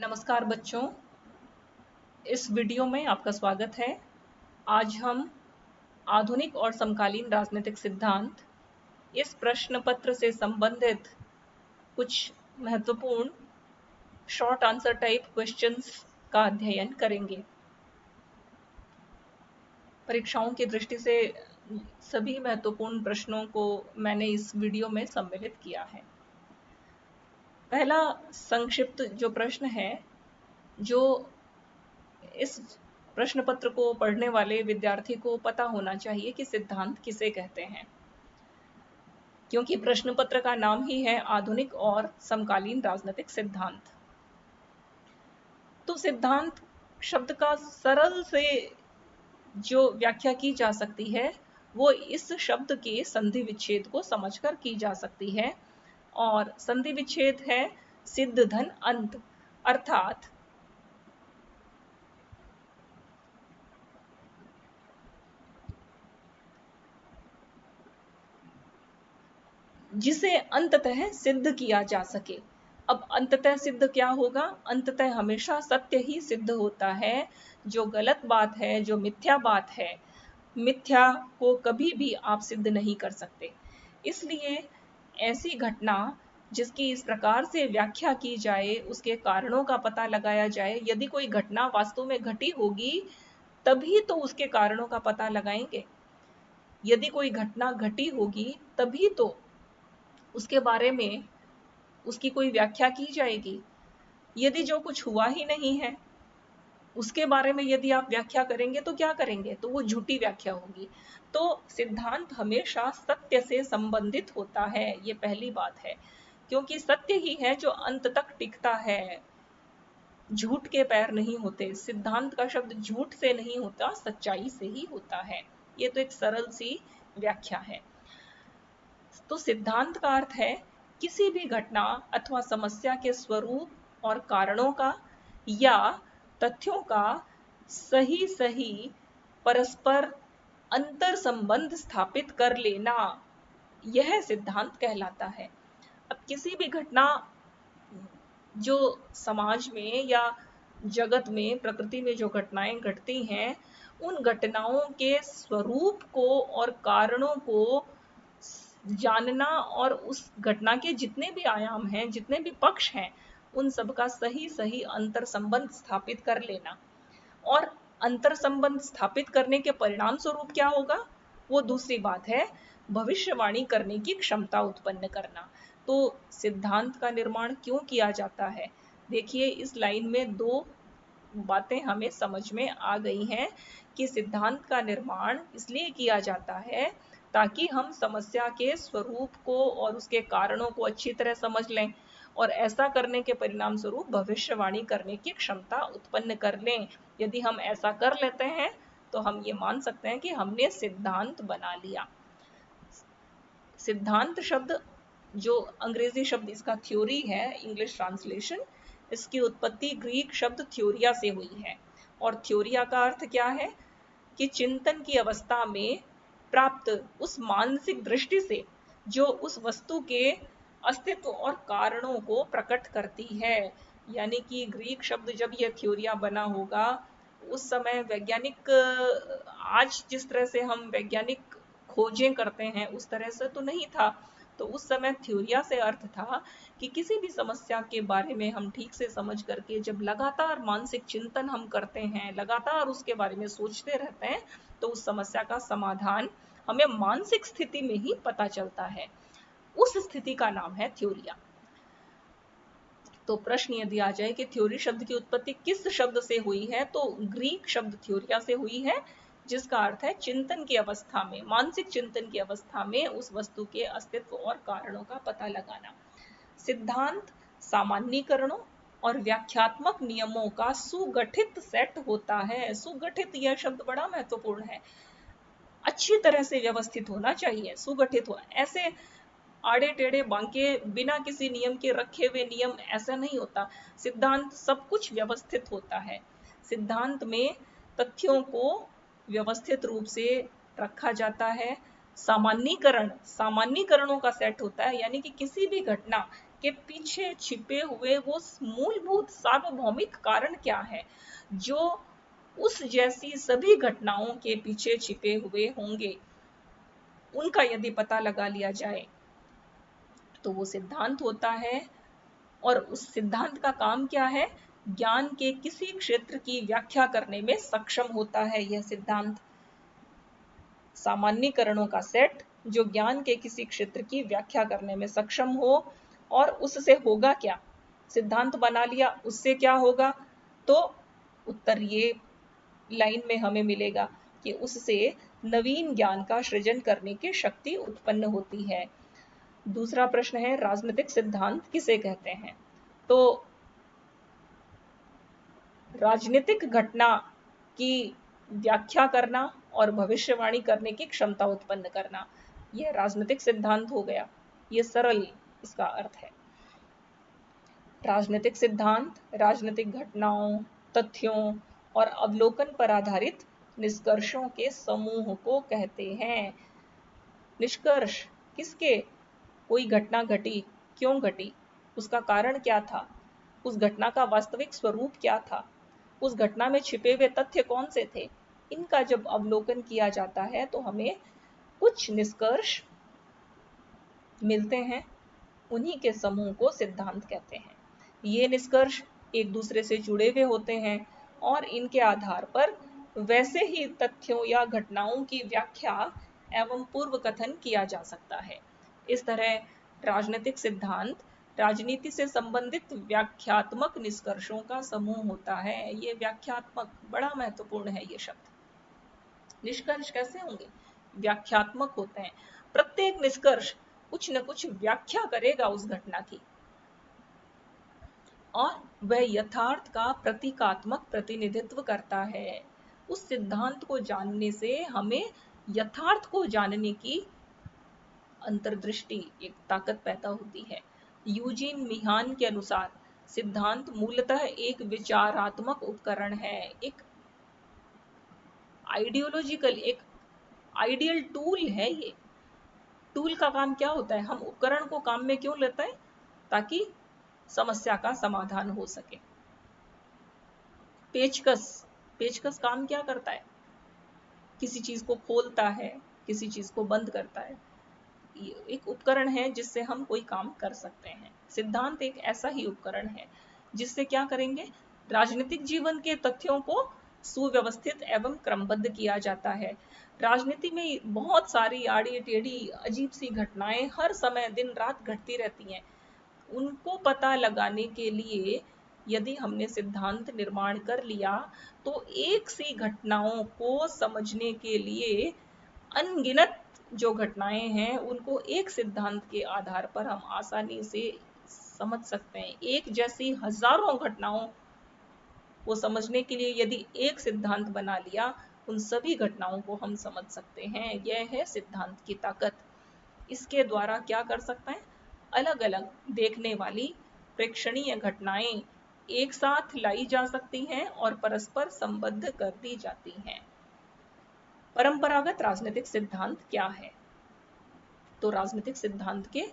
नमस्कार बच्चों, इस वीडियो में आपका स्वागत है। आज हम आधुनिक और समकालीन राजनीतिक सिद्धांत इस प्रश्न पत्र से संबंधित कुछ महत्वपूर्ण शॉर्ट आंसर टाइप क्वेश्चंस का अध्ययन करेंगे। परीक्षाओं की दृष्टि से सभी महत्वपूर्ण प्रश्नों को मैंने इस वीडियो में सम्मिलित किया है। पहला संक्षिप्त जो प्रश्न है, जो इस प्रश्न पत्र को पढ़ने वाले विद्यार्थी को पता होना चाहिए कि सिद्धांत किसे कहते हैं, क्योंकि प्रश्न पत्र का नाम ही है आधुनिक और समकालीन राजनीतिक सिद्धांत। तो सिद्धांत शब्द का सरल से जो व्याख्या की जा सकती है वो इस शब्द के संधि विच्छेद को समझकर की जा सकती है, और संधि विच्छेद है सिद्ध धन अंत, अर्थात जिसे अंततः सिद्ध किया जा सके। अब अंततः सिद्ध क्या होगा? अंततः हमेशा सत्य ही सिद्ध होता है। जो गलत बात है, जो मिथ्या बात है, मिथ्या को कभी भी आप सिद्ध नहीं कर सकते। इसलिए ऐसी घटना जिसकी इस प्रकार से व्याख्या की जाए, उसके कारणों का पता लगाया जाए। यदि कोई घटना वास्तव में घटी होगी तभी तो उसके कारणों का पता लगाएंगे। यदि कोई घटना घटी होगी तभी तो उसके बारे में उसकी कोई व्याख्या की जाएगी। यदि जो कुछ हुआ ही नहीं है उसके बारे में यदि आप व्याख्या करेंगे तो क्या करेंगे? तो वो झूठी व्याख्या होगी। तो सिद्धांत हमेशा सत्य से संबंधित होता है, ये पहली बात है, क्योंकि सत्य ही है जो अंत तक टिकता है। झूठ के पैर नहीं होते। सिद्धांत का शब्द झूठ से नहीं होता, सच्चाई से ही होता है। ये तो एक सरल सी व्याख्या है। तो सिद्धांत का अर्थ है किसी भी घटना अथवा समस्या के स्वरूप और कारणों का या तथ्यों का सही परस्पर अंतर संबंध स्थापित कर लेना, यह सिद्धांत कहलाता है। अब किसी भी घटना जो समाज में या जगत में, प्रकृति में जो घटनाएं घटती हैं, उन घटनाओं के स्वरूप को और कारणों को जानना और उस घटना के जितने भी आयाम हैं, जितने भी पक्ष हैं, उन सब का सही अंतर संबंध स्थापित कर लेना। और अंतर संबंध स्थापित करने के परिणाम स्वरूप क्या होगा वो दूसरी बात है। भविष्यवाणी करने की क्षमता उत्पन्न करना। तो सिद्धांत का निर्माण क्यों किया जाता है? देखिए, इस लाइन में दो बातें हमें समझ में आ गई हैं कि सिद्धांत का निर्माण इसलिए किया जाता है ताकि हम समस्या के स्वरूप को और उसके कारणों को अच्छी तरह समझ लें, और ऐसा करने के परिणाम स्वरूप भविष्यवाणी करने की क्षमता उत्पन्न कर लें। यदि हम ऐसा कर लेते हैं तो हम ये मान सकते हैं कि हमने सिद्धांत बना लिया। सिद्धांत शब्द, जो अंग्रेजी शब्द इसका थ्योरी है, इंग्लिश ट्रांसलेशन, इसकी उत्पत्ति ग्रीक शब्द थ्योरिया से हुई है। और थ्योरिया का अर्थ क्या है कि चिंतन की अवस्था में प्राप्त उस मानसिक दृष्टि से जो उस वस्तु के अस्तित्व और कारणों को प्रकट करती है। यानी कि ग्रीक शब्द जब यह थ्योरिया बना होगा उस समय वैज्ञानिक, आज जिस तरह से हम वैज्ञानिक खोजें करते हैं उस तरह से तो नहीं था। तो उस समय थ्योरिया से अर्थ था कि किसी भी समस्या के बारे में हम ठीक से समझ करके जब लगातार मानसिक चिंतन हम करते हैं, लगातार उसके बारे में सोचते रहते हैं, तो उस समस्या का समाधान हमें मानसिक स्थिति में ही पता चलता है। उस स्थिति का नाम है थ्योरिया। तो प्रश्न यदि आ जाए कि थ्योरी शब्द की उत्पत्ति किस शब्द से हुई है, तो ग्रीक शब्द थ्योरिया से हुई है, जिसका अर्थ है चिंतन की अवस्था में, मानसिक चिंतन की अवस्था में उस वस्तु के अस्तित्व और कारणों का पता लगाना। सिद्धांत सामान्यीकरणों और व्याख्यात्मक नियमों का सुगठित सेट होता है। सुगठित, यह शब्द बड़ा महत्वपूर्ण है। अच्छी तरह से व्यवस्थित होना चाहिए, सुगठित हो। ऐसे आड़े टेढ़े बांके बिना किसी नियम के रखे हुए नियम, ऐसा नहीं होता। सिद्धांत सब कुछ व्यवस्थित होता है। सिद्धांत में तथ्यों को व्यवस्थित रूप से रखा जाता है। सामान्यीकरणों का सेट होता है, यानी कि किसी भी घटना के पीछे छिपे हुए वो मूलभूत सार्वभौमिक कारण क्या है जो उस जैसी सभी घटनाओं के पीछे छिपे हुए होंगे, उनका यदि पता लगा लिया जाए तो वो सिद्धांत होता है। और उस सिद्धांत का काम क्या है? ज्ञान के किसी क्षेत्र की व्याख्या करने में सक्षम होता है यह सिद्धांत। सामान्यीकरणों का सेट जो ज्ञान के किसी क्षेत्र की व्याख्या करने में सक्षम हो। और उससे होगा क्या? सिद्धांत बना लिया, उससे क्या होगा? तो उत्तर ये लाइन में हमें मिलेगा कि उससे नवीन ज्ञान का सृजन करने की शक्ति उत्पन्न होती है। दूसरा प्रश्न है, राजनीतिक सिद्धांत किसे कहते हैं? तो राजनीतिक घटना की व्याख्या करना और भविष्यवाणी करने की क्षमता उत्पन्न करना, यह राजनीतिक सिद्धांत हो गया। यह सरल इसका अर्थ है। राजनीतिक सिद्धांत राजनीतिक घटनाओं, तथ्यों और अवलोकन पर आधारित निष्कर्षों के समूह को कहते हैं। निष्कर्ष किसके? कोई घटना घटी, क्यों घटी, उसका कारण क्या था, उस घटना का वास्तविक स्वरूप क्या था, उस घटना में छिपे हुए तथ्य कौन से थे, इनका जब अवलोकन किया जाता है तो हमें कुछ निष्कर्ष मिलते हैं। उन्हीं के समूह को सिद्धांत कहते हैं। ये निष्कर्ष एक दूसरे से जुड़े हुए होते हैं और इनके आधार पर वैसे ही तथ्यों या घटनाओं की व्याख्या एवं पूर्व कथन किया जा सकता है। इस तरह राजनीतिक सिद्धांत राजनीति से संबंधित व्याख्यात्मक निष्कर्षों का समूह होता है। ये व्याख्यात्मक बड़ा महत्वपूर्ण है ये शब्द। निष्कर्ष कैसे होंगे? व्याख्यात्मक होते हैं। प्रत्येक निष्कर्ष कुछ न कुछ व्याख्या करेगा उस घटना की और वह यथार्थ का प्रतीकात्मक प्रतिनिधित्व करता है। उस सिद्धांत को जानने से हमें यथार्थ को जानने की अंतर्दृष्टि, एक ताकत पैदा होती है। यूजीन मिहान के अनुसार सिद्धांत मूलतः एक विचारात्मक उपकरण है, एक आइडियोलॉजिकल, एक आइडियल टूल है। ये टूल का काम क्या होता है? हम उपकरण को काम में क्यों लेते हैं? ताकि समस्या का समाधान हो सके। पेचकस, पेचकस काम क्या करता है? किसी चीज को खोलता है, किसी चीज को बंद करता है। एक उपकरण है जिससे हम कोई काम कर सकते हैं। सिद्धांत एक ऐसा ही उपकरण है जिससे क्या करेंगे? राजनीतिक जीवन के तथ्यों को सुव्यवस्थित एवं क्रमबद्ध किया जाता है। राजनीति में बहुत सारी आड़ी टेढ़ी अजीब सी घटनाएं हर समय दिन रात घटती रहती हैं। उनको पता लगाने के लिए यदि हमने सिद्धांत निर्माण कर लिया तो एक सी घटनाओं को समझने के लिए अनगिनत जो घटनाएं हैं उनको एक सिद्धांत के आधार पर हम आसानी से समझ सकते हैं। एक जैसी हजारों घटनाओं को समझने के लिए यदि एक सिद्धांत बना लिया, उन सभी घटनाओं को हम समझ सकते हैं। यह है सिद्धांत की ताकत। इसके द्वारा क्या कर सकते हैं? अलग अलग देखने वाली प्रेक्षणीय घटनाएं एक साथ लाई जा सकती हैं और परस्पर संबद्ध कर दी जाती हैं। परंपरागत राजनीतिक सिद्धांत क्या है? तो राजनीतिक सिद्धांत के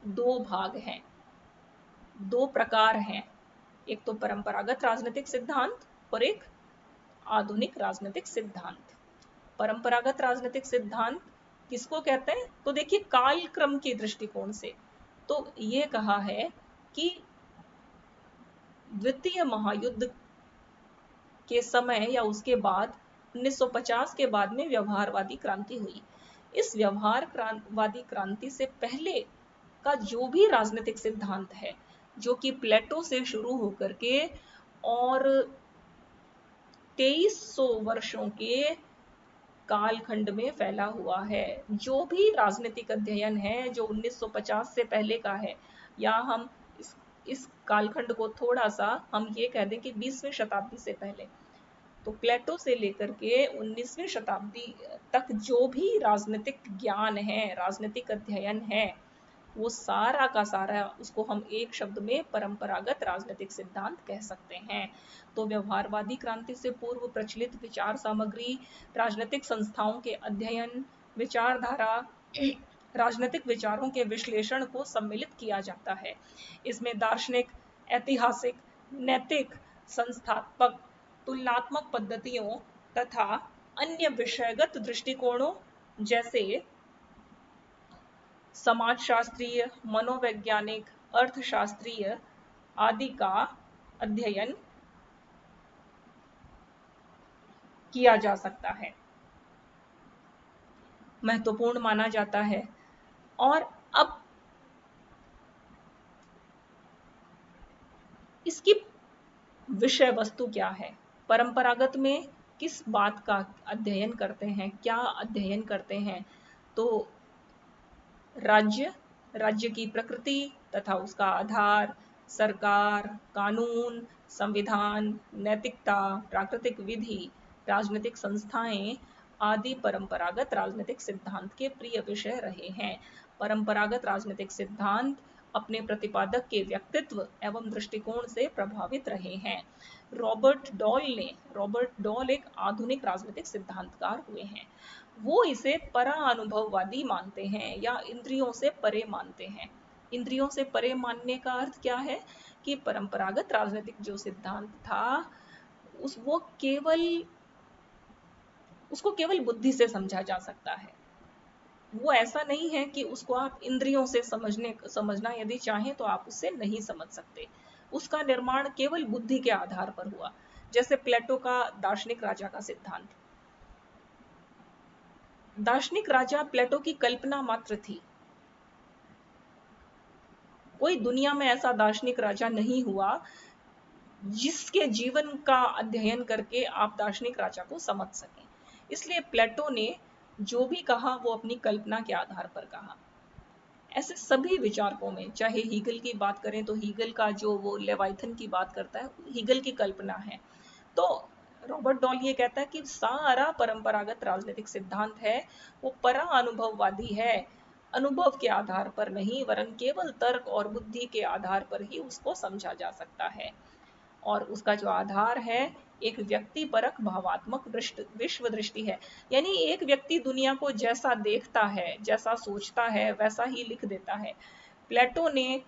दो भाग हैं, दो प्रकार हैं। एक तो परंपरागत राजनीतिक सिद्धांत और एक आधुनिक राजनीतिक सिद्धांत। परंपरागत राजनीतिक सिद्धांत किसको कहते हैं? तो देखिए, कालक्रम के दृष्टिकोण से तो ये कहा है कि द्वितीय महायुद्ध के समय या उसके बाद 1950 के बाद में व्यवहारवादी क्रांति हुई। इस व्यवहारवादी क्रांति से पहले का जो भी राजनीतिक सिद्धांत है, जो कि प्लेटो से शुरू होकर के और 2300 वर्षों के कालखंड में फैला हुआ है, जो भी राजनीतिक अध्ययन है जो 1950 से पहले का है, या हम इस कालखंड को थोड़ा सा हम ये कह दें कि 20वीं शताब्दी से पहले, तो प्लेटो से लेकर के 19वीं शताब्दी तक जो भी राजनीतिक ज्ञान है, राजनीतिक अध्ययन है, वो सारा का सारा उसको हम एक शब्द में परंपरागत राजनीतिक सिद्धांत कह सकते हैं। तो व्यवहारवादी क्रांति से पूर्व प्रचलित विचार सामग्री, राजनीतिक संस्थाओं के अध्ययन, विचारधारा राजनीतिक विचारों के विश्लेषण को सम्मिलित किया जाता है। इसमें दार्शनिक, ऐतिहासिक, नैतिक, संस्थात्मक, तुलनात्मक पद्धतियों तथा अन्य विषयगत दृष्टिकोणों जैसे समाजशास्त्रीय, मनोवैज्ञानिक, अर्थशास्त्रीय आदि का अध्ययन किया जा सकता है, महत्वपूर्ण माना जाता है। और अब इसकी विषय वस्तु क्या है? परंपरागत में किस बात का अध्ययन करते हैं, क्या अध्ययन करते हैं? तो राज्य की प्रकृति तथा उसका आधार, सरकार, कानून, संविधान, नैतिकता, प्राकृतिक विधि, राजनीतिक संस्थाएं आदि परंपरागत राजनीतिक सिद्धांत के प्रिय विषय रहे हैं। परंपरागत राजनीतिक सिद्धांत अपने प्रतिपादक के व्यक्तित्व एवं दृष्टिकोण से प्रभावित रहे हैं। रॉबर्ट डॉल एक आधुनिक राजनीतिक सिद्धांतकार हुए हैं। वो इसे पराअनुभववादी मानते हैं या इंद्रियों से परे मानते हैं। इंद्रियों से परे मानने का अर्थ क्या है कि परंपरागत राजनीतिक जो सिद्धांत था उसको केवल बुद्धि से समझा जा सकता है। वो ऐसा नहीं है कि उसको आप इंद्रियों से समझना यदि चाहें तो आप उससे नहीं समझ सकते। उसका निर्माण केवल बुद्धि के आधार पर हुआ। जैसे प्लेटो का दार्शनिक राजा का सिद्धांत। दार्शनिक राजा प्लेटो की कल्पना मात्र थी। कोई दुनिया में ऐसा दार्शनिक राजा नहीं हुआ जिसके जीवन का अध्ययन करके आप दार्शनिक राजा को समझ सकें। इसलिए प्लेटो ने जो भी कहा वो अपनी कल्पना के आधार पर कहा। ऐसे सभी विचारकों में, चाहे हीगल की बात करें तो हीगल का जो वो लेवाइथन की बात करता है, हीगल की कल्पना है। तो रॉबर्ट डॉल ये कहता है कि सारा परंपरागत राजनीतिक सिद्धांत है वो परा अनुभववादी है, अनुभव के आधार पर नहीं वरन केवल तर्क और बुद्धि के आधार पर ही उसको समझा जा सकता है। और उसका जो आधार है एक व्यक्ति परक भावात्मक विश्व दृष्टि है। यानी एक व्यक्ति दुनिया को जैसा देखता है, जैसा सोचता है, वैसा ही लिख देता है। प्लेटो ने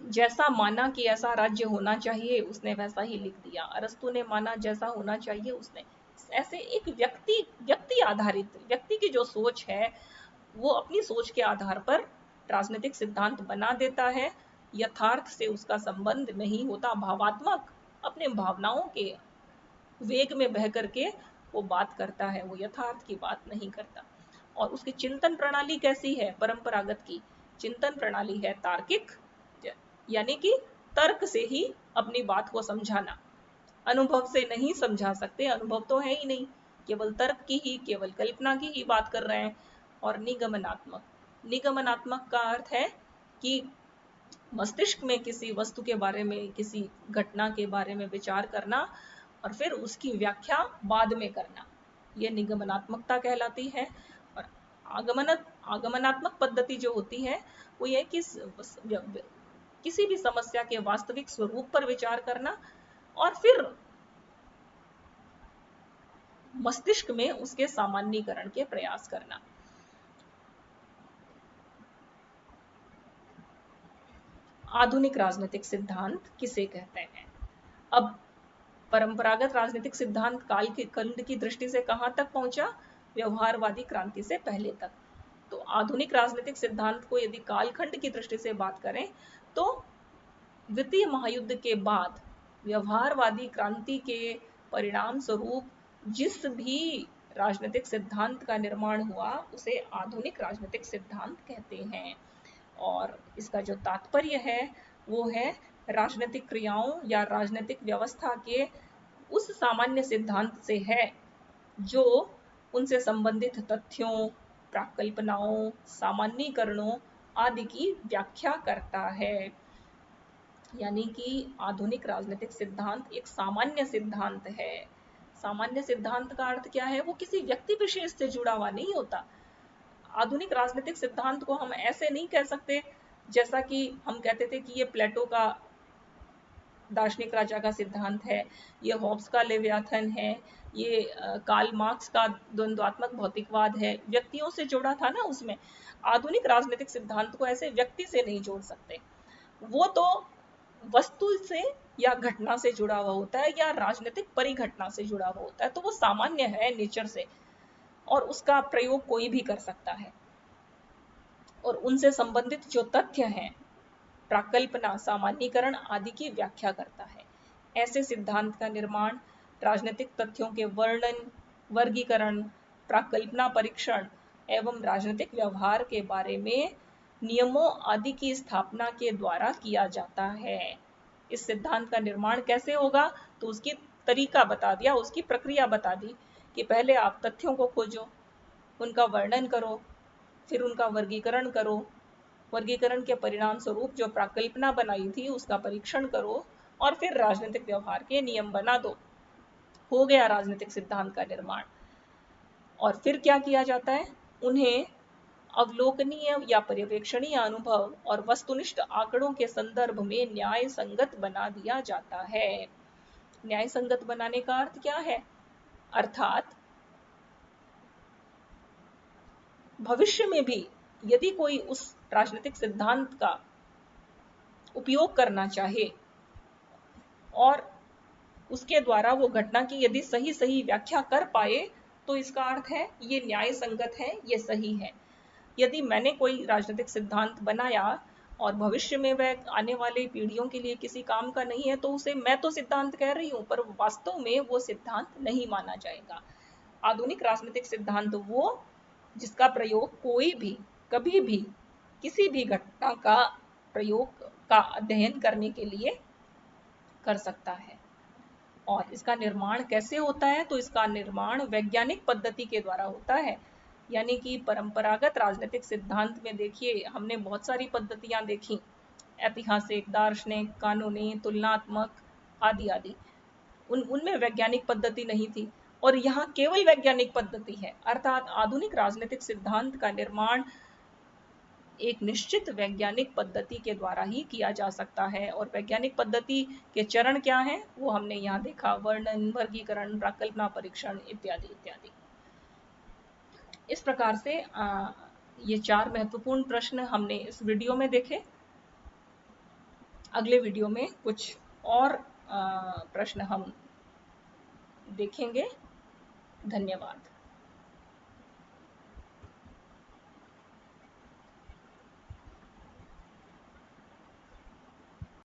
जैसा माना कि ऐसा राज्य होना चाहिए, उसने वैसा ही लिख दिया। अरस्तु ने माना जैसा होना चाहिए, उसने ऐसे एक व्यक्ति आधारित, व्यक्ति की जो सोच है वो अपनी सोच के आधार पर राजनीतिक सिद्धांत बना देता है। यथार्थ से उसका संबंध नहीं होता, भावात्मक, अपने भावनाओं के वेग में बह करके वो बात करता है, वो यथार्थ की बात नहीं करता। और उसकी चिंतन प्रणाली कैसी है? परंपरागत की चिंतन प्रणाली है तार्किक, यानी कि तर्क से ही अपनी बात को समझाना। अनुभव से नहीं समझा सकते, अनुभव तो है ही नहीं, केवल तर्क की ही, केवल कल्पना की ही बात कर रहे हैं। और निगमनात्मक का अर्थ है कि मस्तिष्क में किसी वस्तु के बारे में, किसी घटना के बारे में विचार करना और फिर उसकी व्याख्या बाद में करना, यह निगमनात्मकता कहलाती है। और आगमनात्मक पद्धति जो होती है वो यह कि किसी भी समस्या के वास्तविक स्वरूप पर विचार करना और फिर मस्तिष्क में उसके सामान्यीकरण के प्रयास करना। आधुनिक राजनीतिक सिद्धांत किसे कहते हैं? अब परंपरागत राजनीतिक सिद्धांत कालखंड की दृष्टि से कहां तक पहुंचा? व्यवहारवादी क्रांति से पहले तक। तो आधुनिक राजनीतिक सिद्धांत को यदि कालखंड की दृष्टि से बात करें तो द्वितीय महायुद्ध के बाद व्यवहारवादी क्रांति के परिणाम स्वरूप जिस भी राजनीतिक सिद्धांत का निर्माण हुआ उसे आधुनिक राजनीतिक सिद्धांत कहते हैं। और इसका जो तात्पर्य है वो है राजनीतिक क्रियाओं या राजनीतिक व्यवस्था के उस सामान्य सिद्धांत से है जो उनसे संबंधित तथ्यों, प्राकल्पनाओं, सामान्यीकरणों आदि की व्याख्या करता है। यानी कि आधुनिक राजनीतिक सिद्धांत एक सामान्य सिद्धांत है। सामान्य सिद्धांत का अर्थ क्या है? वो किसी व्यक्ति विशेष से जुड़ा हुआ नहीं होता। आधुनिक राजनीतिक सिद्धांत को हम ऐसे नहीं कह सकते जैसा कि हम कहते थे कि ये प्लेटो का दार्शनिक राजा का सिद्धांत है, ये हॉब्स का लेवियाथन है, ये कार्ल मार्क्स का द्वंद्वात्मक भौतिकवाद है, व्यक्तियों से जोड़ा था ना उसमें। आधुनिक राजनीतिक सिद्धांत को ऐसे व्यक्ति से नहीं जोड़ सकते, वो तो वस्तु से या घटना से जुड़ा हुआ होता है या राजनीतिक परिघटना से जुड़ा हुआ होता है, तो वो सामान्य है नेचर से और उसका प्रयोग कोई भी कर सकता है। और उनसे संबंधित जो तथ्य हैं, प्राकल्पना, सामान्यीकरण आदि की व्याख्या करता है। ऐसे सिद्धांत का निर्माण राजनीतिक तथ्यों के वर्णन, वर्गीकरण, प्राकल्पना परीक्षण एवं राजनीतिक व्यवहार के बारे में नियमों आदि की स्थापना के द्वारा किया जाता है। इस सिद्धांत का निर्माण कैसे होगा, तो उसकी तरीका बता दिया, उसकी प्रक्रिया बता दी कि पहले आप तथ्यों को खोजो, उनका वर्णन करो, फिर उनका वर्गीकरण करो, वर्गीकरण के परिणाम स्वरूप जो प्राकल्पना बनाई थी उसका परीक्षण करो और फिर राजनीतिक व्यवहार के नियम बना दो। हो गया राजनीतिक सिद्धांत का निर्माण। और फिर क्या किया जाता है, उन्हें अवलोकनीय या पर्यवेक्षणीय अनुभव और वस्तुनिष्ठ आंकड़ों के संदर्भ में न्याय संगत बना दिया जाता है। न्याय संगत बनाने का अर्थ क्या है, अर्थात भविष्य में भी यदि कोई उस राजनीतिक सिद्धांत का उपयोग करना चाहे और उसके द्वारा वो घटना की यदि सही सही व्याख्या कर पाए, तो इसका अर्थ है ये न्याय संगत है, ये सही है। यदि मैंने कोई राजनीतिक सिद्धांत बनाया और भविष्य में वह आने वाली पीढ़ियों के लिए किसी काम का नहीं है, तो उसे मैं तो सिद्धांत कह रही हूँ पर वास्तव में वो सिद्धांत नहीं माना जाएगा। आधुनिक राजनीतिक सिद्धांत वो जिसका प्रयोग कोई भी कभी भी किसी भी घटना का प्रयोग का अध्ययन करने के लिए कर सकता है। और इसका निर्माण कैसे होता है, तो इसका निर्माण वैज्ञानिक पद्धति के द्वारा होता है। यानी कि परंपरागत राजनीतिक सिद्धांत में देखिए हमने बहुत सारी पद्धतियां देखी, ऐतिहासिक, दार्शनिक, कानूनी, तुलनात्मक आदि आदि। उनमें वैज्ञानिक पद्धति नहीं थी और यहाँ केवल वैज्ञानिक पद्धति है। अर्थात आधुनिक राजनीतिक सिद्धांत का निर्माण एक निश्चित वैज्ञानिक पद्धति के द्वारा ही किया जा सकता है। और वैज्ञानिक पद्धति के चरण क्या हैं, वो हमने यहाँ देखा, वर्णन, वर्गीकरण, प्राकल्पना परीक्षण इत्यादि इत्यादि। इस प्रकार से ये 4 महत्वपूर्ण प्रश्न हमने इस वीडियो में देखे। अगले वीडियो में कुछ और प्रश्न हम देखेंगे। धन्यवाद।